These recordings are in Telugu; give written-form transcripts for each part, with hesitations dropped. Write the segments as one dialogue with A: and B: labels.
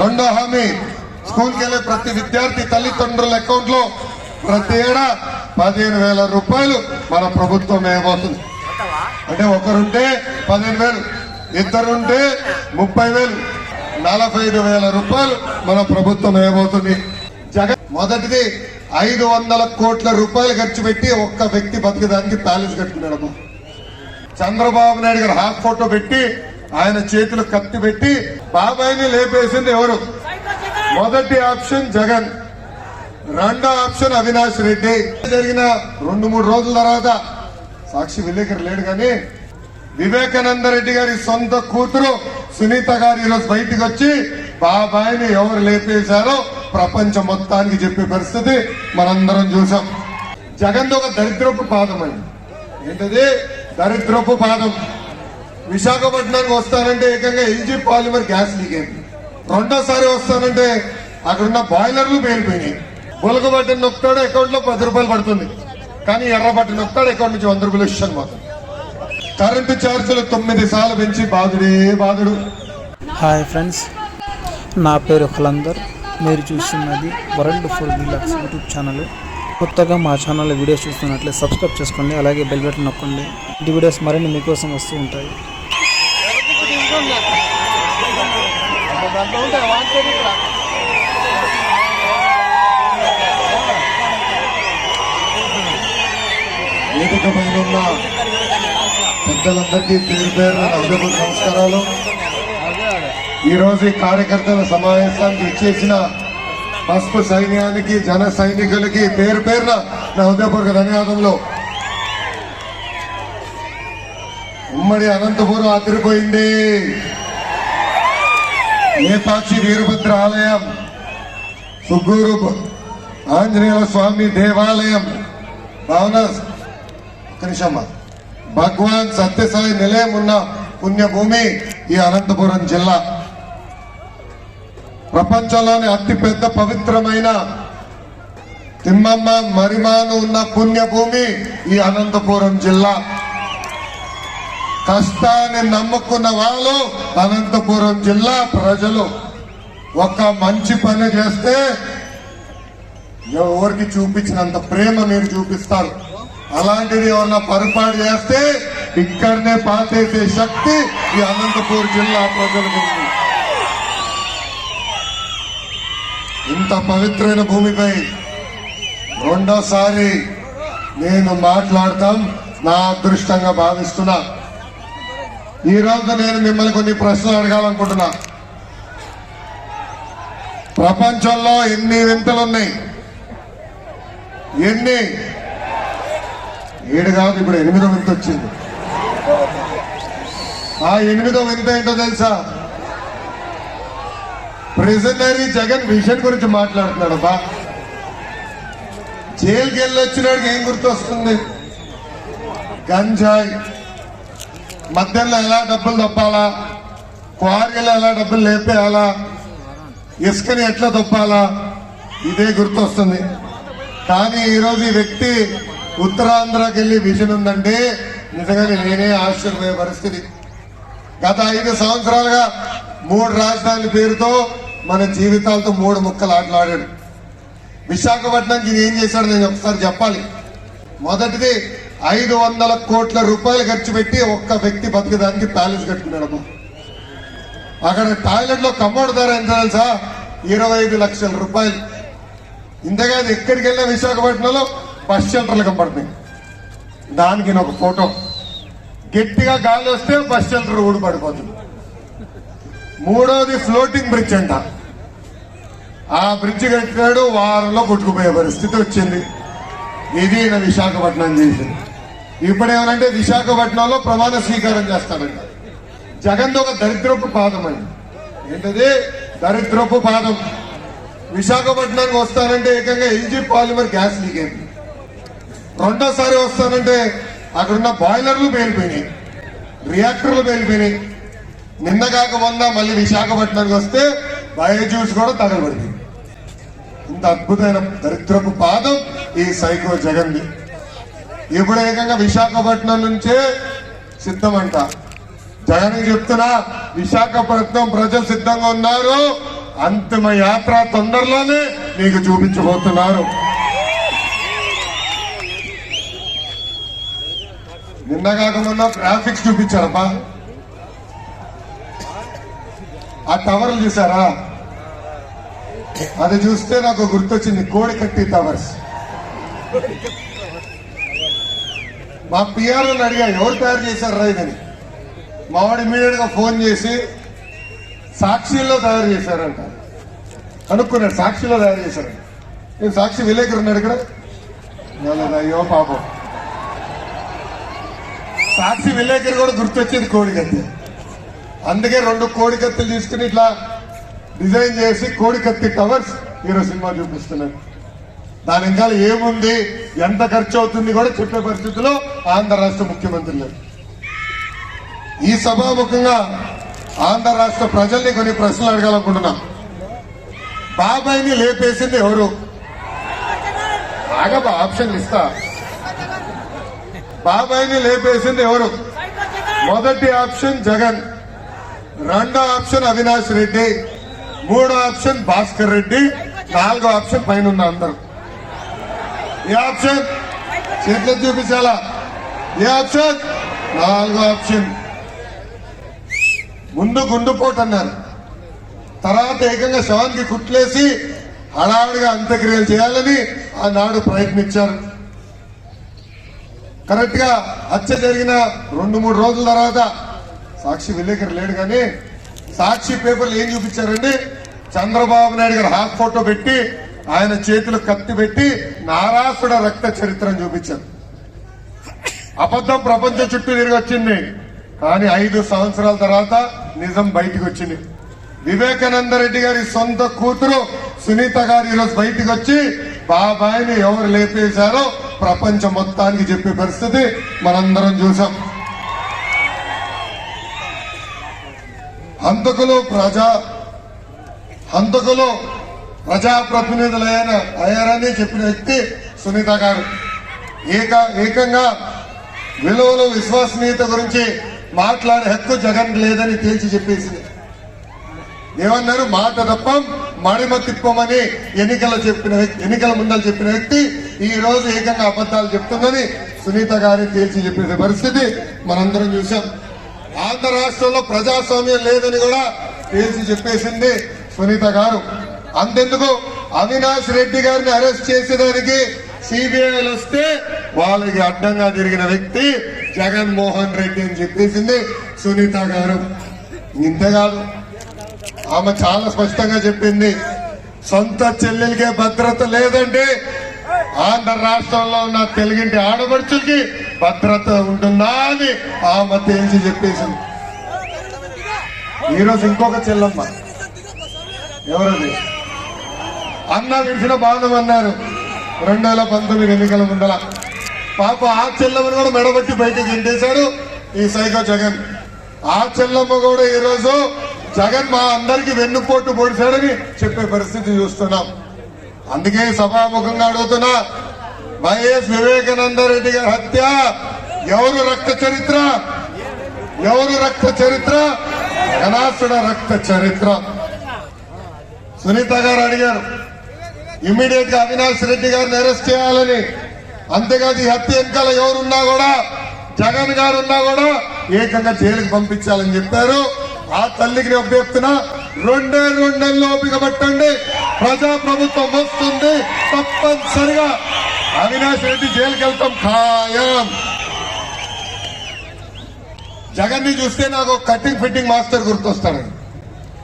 A: రెండో హామీ స్కూల్కి వెళ్ళే ప్రతి విద్యార్థి తల్లిదండ్రుల అకౌంట్ లో ప్రతి ఏడా 15,000 రూపాయలు మన ప్రభుత్వం వేయబోతుంది. అంటే ఒకరుంటే 15,000, ఇద్దరుంటే 30,000, 45,000 రూపాయలు మన ప్రభుత్వం వేయబోతుంది. జగన్ మొదటిది 500 కోట్ల రూపాయలు ఖర్చు పెట్టి ఒక్క వ్యక్తి బతికేదానికి ప్యాలెస్ కట్టుకున్నాడు. చంద్రబాబు నాయుడు గారు హాఫ్ ఫోటో పెట్టి ఆయన చేతులు కత్తి పెట్టి బాబాయిని లేపేసింది ఎవరు? మొదటి ఆప్షన్ జగన్, రెండో ఆప్షన్ అవినాష్ రెడ్డి. జరిగిన 2-3 రోజుల తర్వాత సాక్షి విలేకరు లేడు కానీ వివేకానంద రెడ్డి గారి సొంత కూతురు సునీత గారు ఈరోజు బయటికి వచ్చి బాబాయిని ఎవరు లేపేశారో ప్రపంచం మొత్తానికి చెప్పే పరిస్థితి మనందరం చూసాం. జగన్ ఒక దరిద్రపు పాదం అండి. ఏంటది? దరిద్రపు పాదం. విశాఖపట్నానికి వస్తానంటే ఏకంగా ఎల్జీ పాలిమర్ గ్యాస్ లీక్ అయింది. రెండోసారి వస్తానంటే అక్కడున్న బాయిలర్లు పేలిపోయినాయి. బొలక బట్టని నొక్కుతాడు, అకౌంట్ లో 10 రూపాయలు పడుతుంది. కానీ ఎర్ర బట్టని నొక్కుతాడు, అకౌంట్ నుంచి 100 రూపాయలు ఇష్టాను మాత్రం. కరెంటు ఛార్జీలు 9 సార్లు పెంచి బాధుడే బాధుడు.
B: హాయ్ ఫ్రెండ్స్, నా పేరు ఖలందర్. మీరు చూస్తున్నది world full deluxe YouTube channel. కొత్తగా మా ఛానల్ వీడియోస్ చూస్తున్నట్లే సబ్స్క్రైబ్ చేసుకోండి, అలాగే బెల్ బటన్ నొక్కండి. ఈ వీడియోస్ మరిన్ని మీకోసం వస్తూ ఉంటాయి.
A: వేదిక పైన ఉన్న పెద్దలందరికీ పేరు పేరున హృదయపూర్వక నమస్కారాలు. ఈ రోజు ఈ కార్యకర్తల సమావేశానికి ఇచ్చేసిన పసుపు సైన్యానికి, జన సైనికులకి పేరు పేరున నా హృదయపూర్వక ధన్యవాదములు. ఉమ్మడి అనంతపురం అదిరిపోయింది. నేతాక్షి వీరభద్ర ఆలయం, సుగ్గూరు ఆంజనేయ స్వామి దేవాలయం, భావన భగవాన్ సత్యసాయి నిలయం ఉన్న పుణ్యభూమి ఈ అనంతపురం జిల్లా. ప్రపంచంలోని అతిపెద్ద పవిత్రమైన తిమ్మమ్మ మరిమాను ఉన్న పుణ్యభూమి ఈ అనంతపురం జిల్లా. కష్టాన్ని నమ్ముకున్న వాళ్ళు అనంతపురం జిల్లా ప్రజలు ఒక మంచి పని చేస్తే ఎవరికి చూపించినంత ప్రేమ మీరు చూపిస్తారు. అలాంటిది ఎవరన్నా పొరపాటు చేస్తే ఇక్కడనే పాతేసే శక్తి ఈ అనంతపూర్ జిల్లా ప్రజలకు ఉంది. ఇంత పవిత్రమైన భూమిపై రెండోసారి నేను మాట్లాడతాం నా అదృష్టంగా భావిస్తున్నా. ఈ రోజు నేను మిమ్మల్ని కొన్ని ప్రశ్నలు అడగాలనుకుంటున్నా. ప్రపంచంలో ఎన్ని వింతలున్నాయి? ఎన్ని? 7 కాదు, ఇప్పుడు 8వ వింత వచ్చింది. ఆ 8వ వింత ఏంటో తెలుసా? ప్రిజనరీ జగన్ విజన్ గురించి మాట్లాడుతున్నాడు. బా జైలుకి వెళ్ళి వచ్చినాడికి ఏం గుర్తొస్తుంది? గంజాయి, మధ్యలో ఎలా డబ్బులు తప్పాలా, క్వారీలో ఎలా డబ్బులు లేపేయాలా, ఇసుకని ఎట్లా తప్పాలా, ఇదే గుర్తొస్తుంది. కానీ ఈరోజు ఈ వ్యక్తి ఉత్తరాంధ్రకి వెళ్ళి విజన్ ఉందంటే నిజంగానే నేనే ఆశ్చర్యపోయే పరిస్థితి. గత 5 సంవత్సరాలుగా 3 రాజధానుల పేరుతో మన జీవితాలతో 3 ముక్కలు ఆటలాడాడు. విశాఖపట్నానికి ఏం చేశాడు నేను ఒకసారి చెప్పాలి. మొదటిది 500 కోట్ల రూపాయలు ఖర్చు పెట్టి ఒక్క వ్యక్తి బతికేదానికి ప్యాలెస్ కట్టుకున్నాడు. అక్కడ టాయిలెట్ లో కమోడ్ ధర ఎంత తెలుసా? 25 లక్షల రూపాయలు. ఇంతకాదు ఎక్కడికి వెళ్ళినా విశాఖపట్నంలో బస్ షెల్టర్లు కనపడుతున్నాయి. దానికి ఒక ఫోటో. గట్టిగా గాలి వస్తే బస్ షెల్టర్ ఊడిపడిపోతుంది. మూడోది ఫ్లోటింగ్ బ్రిడ్జ్ అంట. ఆ బ్రిడ్జ్ కట్టాడు, వారంలో కొట్టుకుపోయే పరిస్థితి వచ్చింది. ఇది నా విశాఖపట్నం చేసింది. ఇప్పుడేమనంటే విశాఖపట్నంలో ప్రమాణ స్వీకారం చేస్తాడంట. జగన్ ఒక దరిద్రపు పాదం అండి. ఏంటది? దరిద్రపు పాదం. విశాఖపట్నానికి వస్తానంటే ఏకంగా ఎల్జీ పాలిమర్ గ్యాస్ లీక్ అయింది. రెండోసారి వస్తానంటే అక్కడున్న బాయిలర్లు పేలిపోయినాయి, రియాక్టర్లు పేలిపోయినాయి. నిన్న కాక మొన్న మళ్ళీ విశాఖపట్నానికి వస్తే బయోజ్యూస్ కూడా తగలబడింది. ఇంత అద్భుతమైన దరిద్రపు పాదం ఈ సైకో జగన్ది. ఇప్పుడు ఏకంగా విశాఖపట్నం నుంచే సిద్ధమంట. జగన్ చెప్తున్నా, విశాఖపట్నం ప్రజలు సిద్ధంగా ఉన్నారు. అంతిమ యాత్ర తొందరలోనే మీకు చూపించబోతున్నారు. నిన్న కాకుండా గ్రాఫిక్స్ చూపించారబ్బా. ఆ టవర్లు చూసారా? అది చూస్తే నాకు గుర్తొచ్చింది కోడికత్తి టవర్స్. మా పిఆర్ఓని అడిగా ఎవరు తయారు చేశారు ఇదని. మావాడు ఇమీడియట్ గా ఫోన్ చేసి సాక్షిలో తయారు చేశారంట. కనుక్కున్నాడు సాక్షిలో తయారు చేశారంట. నేను సాక్షి విలేకరు ఉన్నాడు ఇక్కడ. అయ్యో పాపం, సాక్షి విలేకరు కూడా గుర్తొచ్చేది కోడికత్తి. అందుకే 2 కోడికత్తులు తీసుకుని ఇట్లా డిజైన్ చేసి కోడికత్తి టవర్స్ ఈరోజు సినిమా చూపిస్తున్నారు. దాని ఇంకా ఏముంది, ఎంత ఖర్చు అవుతుంది కూడా చెప్పే పరిస్థితిలో ఆంధ్ర రాష్ట్ర ముఖ్యమంత్రి లేరు. ఈ సభాముఖంగా ఆంధ్ర రాష్ట్ర ప్రజల్ని కొన్ని ప్రశ్నలు అడగాలనుకుంటున్నా. బాబాయిని లేపేసింది ఎవరు? బాగా ఆప్షన్లు ఇస్తా. బాబాయిని లేపేసింది ఎవరు? మొదటి ఆప్షన్ జగన్, రెండో ఆప్షన్ అవినాష్ రెడ్డి, మూడో ఆప్షన్ భాస్కర్ రెడ్డి, నాలుగో ఆప్షన్ పైన ఉన్న అందరూ. ఏ ఆప్షన్? చేతులు చూపించాలా? ఏ ఆప్షన్? నాలుగో ఆప్షన్. ముందు గుండుపోటు అన్నారు, తర్వాత ఏకంగా శవానికి కుట్లేసి హడావుడిగా అంత్యక్రియలు చేయాలని ఆనాడు ప్రయత్నించారు. కరెక్ట్ గా హత్య జరిగిన 2-3 రోజుల తర్వాత సాక్షి విలేకరు లేడు కానీ సాక్షి పేపర్లు ఏం చూపించారండి? చంద్రబాబు నాయుడు గారు హాఫ్ ఫోటో పెట్టి ఆయన చేతులు కత్తి పెట్టి నారాసుడ రక్త చరిత్రను చూపించారు. అబద్ధం ప్రపంచం చుట్టూ తిరిగి వచ్చింది, కానీ 5 సంవత్సరాల తర్వాత నిజం బయటికి వచ్చింది. వివేకానంద రెడ్డి గారి సొంత కూతురు సునీత గారు ఈరోజు బయటికి వచ్చి బాబాయిని ఎవరు లేపేశారో ప్రపంచం మొత్తానికి చెప్పే పరిస్థితి మనందరం చూసాం. హంతకులు ప్రజాప్రతినిధులు అయ్యారని చెప్పిన వ్యక్తి సునీత గారు. ఏకంగా విలువలు విశ్వసనీయత గురించి మాట్లాడే హక్కు జగన్ లేదని తేల్చి చెప్పేసింది. ఏమన్నారు? మాట తప్పం మడిమ తిప్పమని ఎన్నికల ముందర చెప్పిన వ్యక్తి ఈ రోజు ఏకంగా అబద్ధాలు చెప్తుందని సునీత గారి తేల్చి చెప్పేసే పరిస్థితి మనందరం చూసాం. ఆంధ్ర రాష్ట్రంలో ప్రజాస్వామ్యం లేదని కూడా తేల్చి చెప్పేసింది సునీత గారు. అంతెందుకు, అవినాష్ రెడ్డి గారిని అరెస్ట్ చేసేదానికి సిబిఐలు వస్తే వాళ్ళకి అడ్డంగా తిరిగిన వ్యక్తి జగన్మోహన్ రెడ్డి అని చెప్పేసింది సునీత గారు. ఇంతేకాదు, ఆమె చాలా స్పష్టంగా చెప్పింది, సొంత చెల్లెలకే భద్రత లేదంటే ఆంధ్ర రాష్ట్రంలో ఉన్న తెలుగింటి ఆడపడుచులకి భద్రత ఉంటుందా అని ఆమె తేల్చి చెప్పేసింది. ఈరోజు ఇంకొక చెల్లమ్మ, ఎవరది? అన్న విడిచిన బాధం అన్నారు 2019 ఎన్నికల ముందల. పాప ఆ చెల్లమ్మను కూడా మెడబట్టి బయటకు గెంటేశాడు ఈ సైకో జగన్. ఆ చెల్లమ్మ కూడా ఈరోజు జగన్ మా అందరికి వెన్నుపోటు పొడిచాడని చెప్పే పరిస్థితి చూస్తున్నాం. అందుకే సభాముఖంగా అడుగుతున్నా, వైఎస్ వివేకానంద రెడ్డి గారి హత్య ఎవరు రక్త చరిత్ర? ఎవరు రక్త చరిత్ర? ఘనాసుడ రక్త చరిత్ర. సునీత గారు అడిగారు ఇమ్మీడియట్ గా అవినాష్ రెడ్డి గారిని అరెస్ట్ చేయాలని. అంతేకాదు ఈ హత్య వెనకాల ఎవరున్నా కూడా, జగన్ గారు ఉన్నా కూడా ఏకంగా జైలుకి పంపించాలని చెప్పారు. ఆ తల్లికి నేను చెప్తున్నా, 2 నెలలు ఓపిక పట్టండి, ప్రజాప్రభుత్వం వస్తుంది. తప్పనిసరిగా అవినాష్ రెడ్డి జైలుకి వెళ్తాం ఖాయం. జగన్ ని చూస్తే నాకు కటింగ్ ఫిట్టింగ్ మాస్టర్ గుర్తొస్తాడు.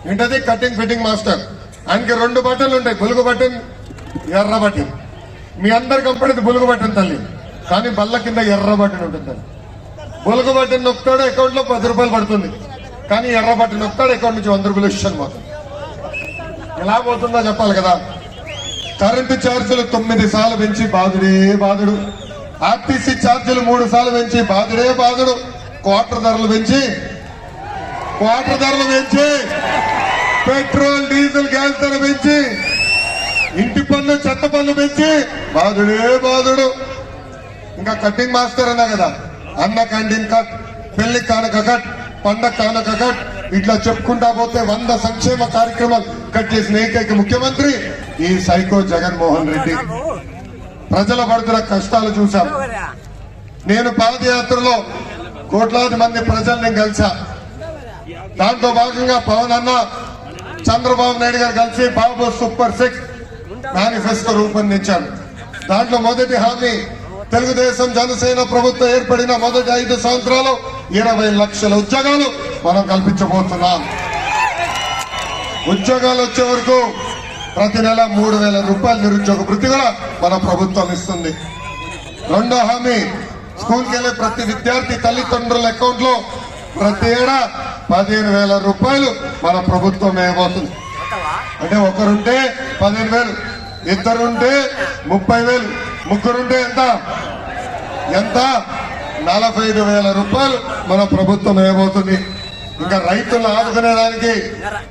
A: ఏంటది కటింగ్ ఫిట్టింగ్ మాస్టర్? ఆయనకి 2 బటన్లు ఉంటాయి, బులుగు బటన్, ఎర్ర బటన్. మీ అందరు కంపెనీది బులుగు బటన్ తల్లి, కానీ బల్ల కింద ఎర్ర బటన్ ఉంటుంది. బులుగు బటన్ నొక్కుతాడు, అకౌంట్ లో 10 రూపాయలు పడుతుంది. కానీ ఎర్ర బటన్ నొక్కుతాడు, అకౌంట్ నుంచి 100 రూపాయలు ఇష్టం పోతుంది. ఎలా పోతుందో చెప్పాలి కదా. కరెంటు ఛార్జీలు 9 సార్లు పెంచి బాధుడే బాధుడు. ఆర్టీసీ ఛార్జీలు 3 సార్లు పెంచి బాధుడే బాధుడు. క్వార్టర్ ధరలు పెంచి పెట్రోల్ డీజిల్ గ్యాస్ ధర పెంచి, ఇంటి పన్ను చెత్త పన్ను పెంచి బాధుడే బాధుడు. ఇంకా కటింగ్ మాస్టర్ అన్నా కదా, అన్న క్యాంటీన్ కట్, పెళ్లి కానుక కట్, పండగ కానుక కట్, ఇట్లా చెప్పుకుంటా పోతే 100 సంక్షేమ కార్యక్రమాలు కట్ చేసిన ఏకైక ముఖ్యమంత్రి ఈ సైకో జగన్మోహన్ రెడ్డి. ప్రజల పడుతున్న కష్టాలు చూశాం. నేను పాదయాత్రలో కోట్లాది మంది ప్రజల్ని కలిసా. దాంట్లో భాగంగా పవన్ అన్న చంద్రబాబు నాయుడు గారు కలిసి బాబు సూపర్ 6 మేనిఫెస్టో రూపొందించారు. దాంట్లో మొదటి హామీ తెలుగుదేశం జనసేన ప్రభుత్వం ఏర్పడిన మొదటి 5 సంవత్సరాలు 20 లక్షల ఉద్యోగాలు మనం కల్పించబోతున్నాం. ఉద్యోగాలు వచ్చే వరకు ప్రతి నెల 3,000 రూపాయలు నిరుద్యోగ వృత్తి కూడా మన ప్రభుత్వం ఇస్తుంది. రెండో హామీ స్కూల్కి వెళ్ళే ప్రతి విద్యార్థి తల్లిదండ్రుల అకౌంట్ లో ప్రతి ఏడా 15,000 రూపాయలు మన ప్రభుత్వం వేయబోతుంది. అంటే ఒకరుంటే 15,000, ఇద్దరుంటే 30,000, ముగ్గురుంటే ఎంత 45,000 రూపాయలు మన ప్రభుత్వం వేయబోతుంది. ఇంకా రైతులను ఆదుకునేదానికి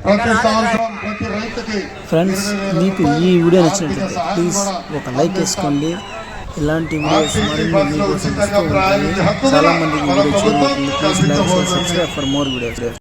A: ప్రతి సంవత్సరం ప్రతి రైతుకి
B: ఫ్రెండ్స్, మీకు ఈ వీడియో నచ్చినట్లయితే ప్లీజ్ ఒక లైక్ వేసుకోండి. ఇలాంటి వీడియోస్ మరిన్ని మీకోసం వస్తూ ఉంటాయి. చాలా మందికి వీడియో చేరుతుంది. Please like, subscribe for more videos.